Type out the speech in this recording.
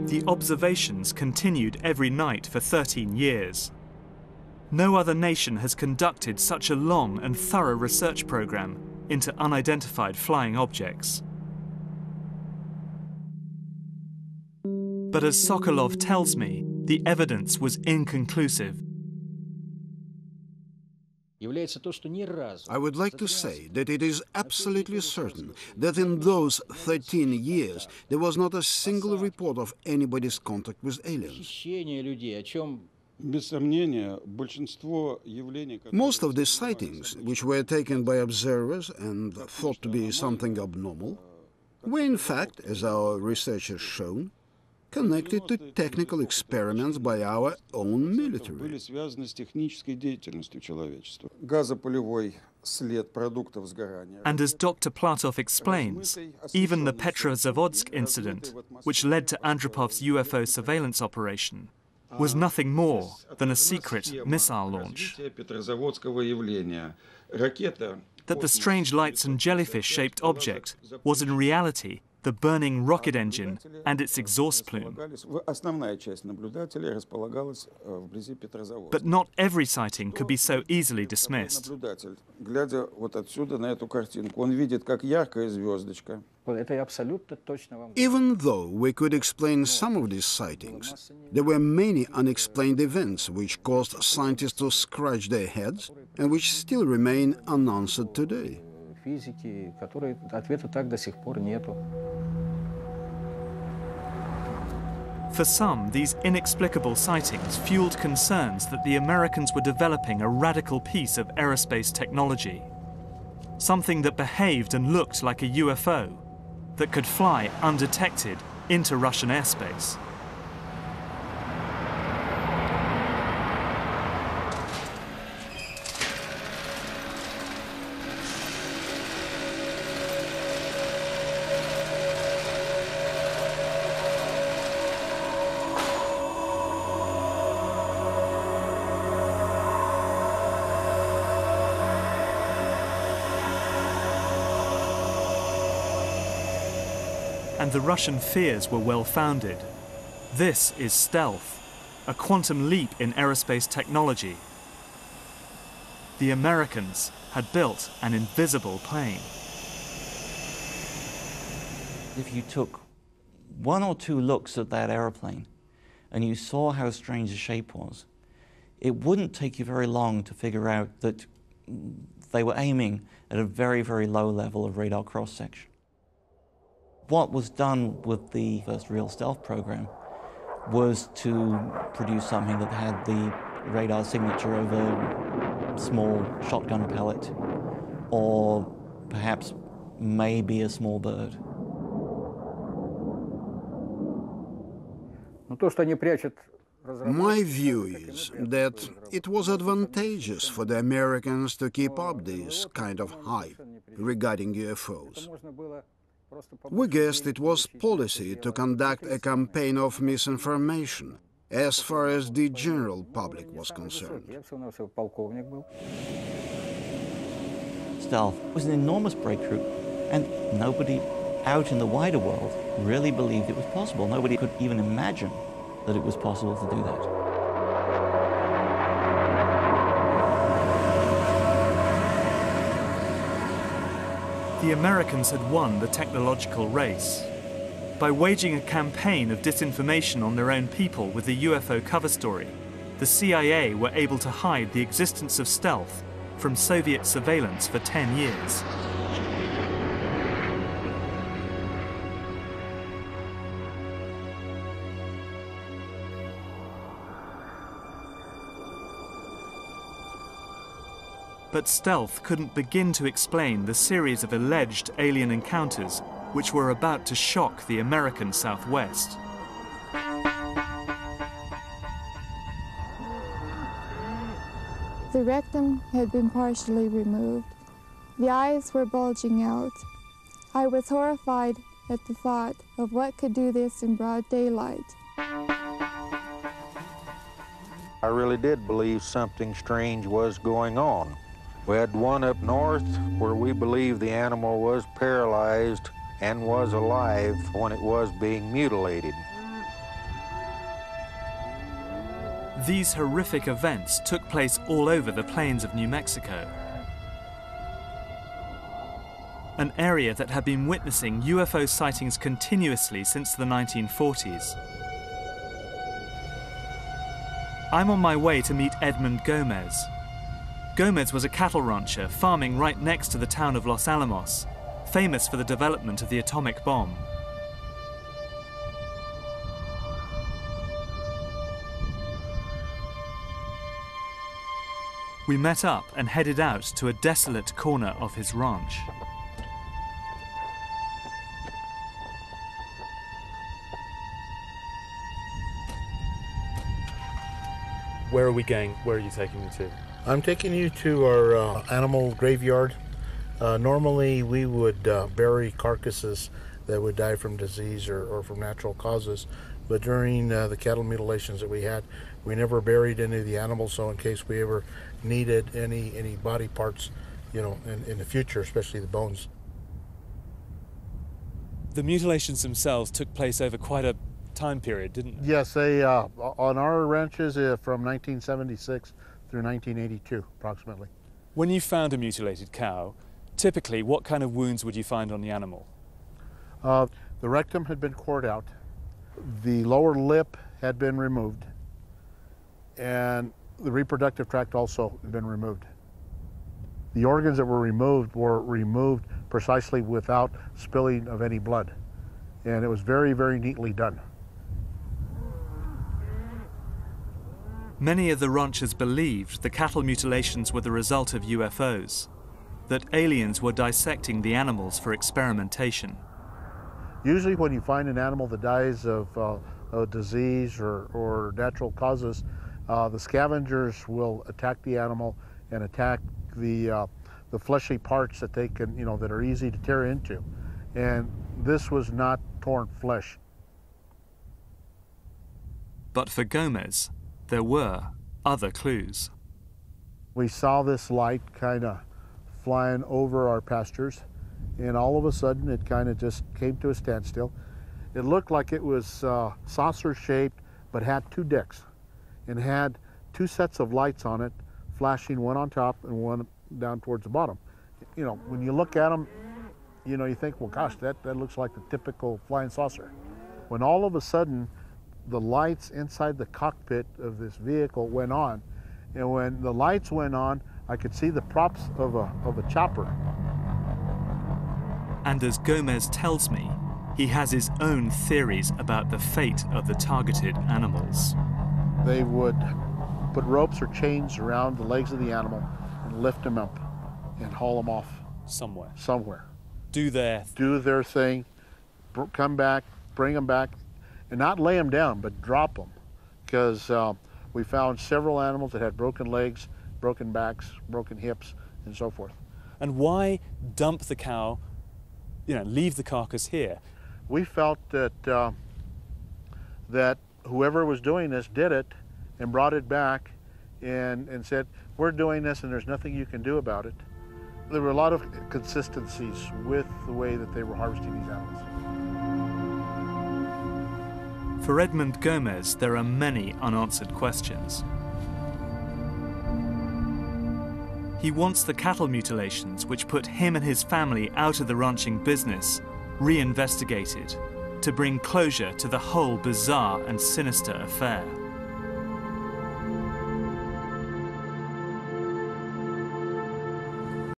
The observations continued every night for 13 years. No other nation has conducted such a long and thorough research program into unidentified flying objects. But as Sokolov tells me, the evidence was inconclusive. I would like to say that it is absolutely certain that in those 13 years there was not a single report of anybody's contact with aliens. Most of the sightings, which were taken by observers and thought to be something abnormal, were in fact, as our research has shown, connected to technical experiments by our own military. And as Dr. Platov explains, even the Petrozavodsk incident, which led to Andropov's UFO surveillance operation, was nothing more than a secret missile launch. That the strange lights and jellyfish-shaped object was in reality the burning rocket engine and its exhaust plume. But not every sighting could be so easily dismissed. Even though we could explain some of these sightings, there were many unexplained events which caused scientists to scratch their heads and which still remain unanswered today. For some, these inexplicable sightings fueled concerns that the Americans were developing a radical piece of aerospace technology, something that behaved and looked like a UFO, that could fly undetected into Russian airspace. And the Russian fears were well-founded. This is stealth, a quantum leap in aerospace technology. The Americans had built an invisible plane. If you took one or two looks at that airplane and you saw how strange the shape was, it wouldn't take you very long to figure out that they were aiming at a very, very low level of radar cross-section. What was done with the first real stealth program was to produce something that had the radar signature of a small shotgun pellet, or perhaps maybe a small bird. My view is that it was advantageous for the Americans to keep up this kind of hype regarding UFOs. We guessed it was policy to conduct a campaign of misinformation as far as the general public was concerned. Stealth was an enormous breakthrough, and nobody out in the wider world really believed it was possible. Nobody could even imagine that it was possible to do that. The Americans had won the technological race. By waging a campaign of disinformation on their own people with the UFO cover story, the CIA were able to hide the existence of stealth from Soviet surveillance for 10 years. But stealth couldn't begin to explain the series of alleged alien encounters which were about to shock the American Southwest. The rectum had been partially removed. The eyes were bulging out. I was horrified at the thought of what could do this in broad daylight. I really did believe something strange was going on. We had one up north where we believed the animal was paralyzed and was alive when it was being mutilated. These horrific events took place all over the plains of New Mexico, an area that had been witnessing UFO sightings continuously since the 1940s. I'm on my way to meet Edmund Gomez. Gomez was a cattle rancher farming right next to the town of Los Alamos, famous for the development of the atomic bomb. We met up and headed out to a desolate corner of his ranch. Where are we going? Where are you taking me to? I'm taking you to our animal graveyard. Normally we would bury carcasses that would die from disease or from natural causes, but during the cattle mutilations that we had, we never buried any of the animals, so in case we ever needed any body parts, you know, in the future, especially the bones. The mutilations themselves took place over quite a time period, didn't they? Yes, they on our ranches from 1976 through 1982, approximately. When you found a mutilated cow, typically what kind of wounds would you find on the animal? The rectum had been cored out, the lower lip had been removed, and the reproductive tract also had been removed. The organs that were removed precisely without spilling of any blood, and it was very, very neatly done. Many of the ranchers believed the cattle mutilations were the result of UFOs, that aliens were dissecting the animals for experimentation. Usually when you find an animal that dies of a disease or natural causes, the scavengers will attack the animal and attack the fleshy parts that they can, you know, that are easy to tear into. And this was not torn flesh. But for Gomez, there were other clues. We saw this light kind of flying over our pastures, and all of a sudden it kind of just came to a standstill. It looked like it was saucer-shaped, but had two decks, and had two sets of lights on it, flashing one on top and one down towards the bottom. You know, when you look at them, you know, you think, well, gosh, that looks like the typical flying saucer. When all of a sudden, the lights inside the cockpit of this vehicle went on, and when the lights went on, I could see the props of a chopper. And as Gomez tells me, he has his own theories about the fate of the targeted animals. They would put ropes or chains around the legs of the animal and lift them up and haul them off somewhere. Do their thing, come back, bring them back, and not lay them down, but drop them, because we found several animals that had broken legs, broken backs, broken hips, and so forth. And why dump the cow, you know, leave the carcass here? We felt that that whoever was doing this did it and brought it back and said, we're doing this and there's nothing you can do about it. There were a lot of consistencies with the way that they were harvesting these animals. For Edmund Gomez, there are many unanswered questions. He wants the cattle mutilations, which put him and his family out of the ranching business, reinvestigated to bring closure to the whole bizarre and sinister affair.